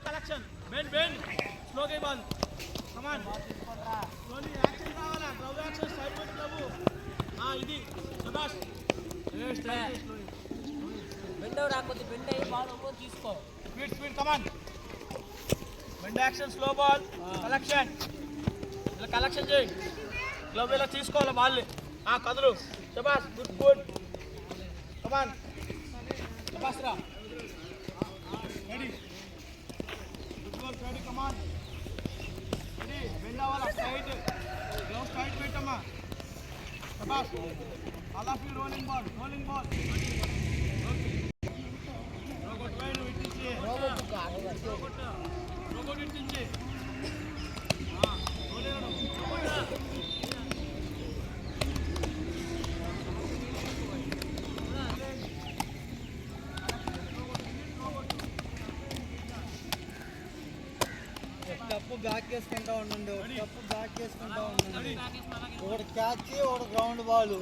collection. Bend. Slow game ball. Come on. Slowly action రావాలా. Glove action side with glove. ఇది. Shabash. Yes, slowly. Bend రాకపోతే bend అయ్యి ball over తీసుకో. Speed, come on. Bend action, slow ball. Collection. ఇలా collection చేయి. Glove ఇలా తీసుకోవాలా ball. కదలు. Shabash. Good. Come on. Shabash రా. Ready. Ready, come on. Ready, bend avala side. Glove tight పెట్టమ్మా. Shabash. All of you rolling ball. Okay. Robot పైన ఇట్టించి. Robot ఇట్టించి. Cup back చేసుకుంటా ఉండండి. ఒకటి క్యాచ్ ఒకటి గ్రౌండ్ బాల్.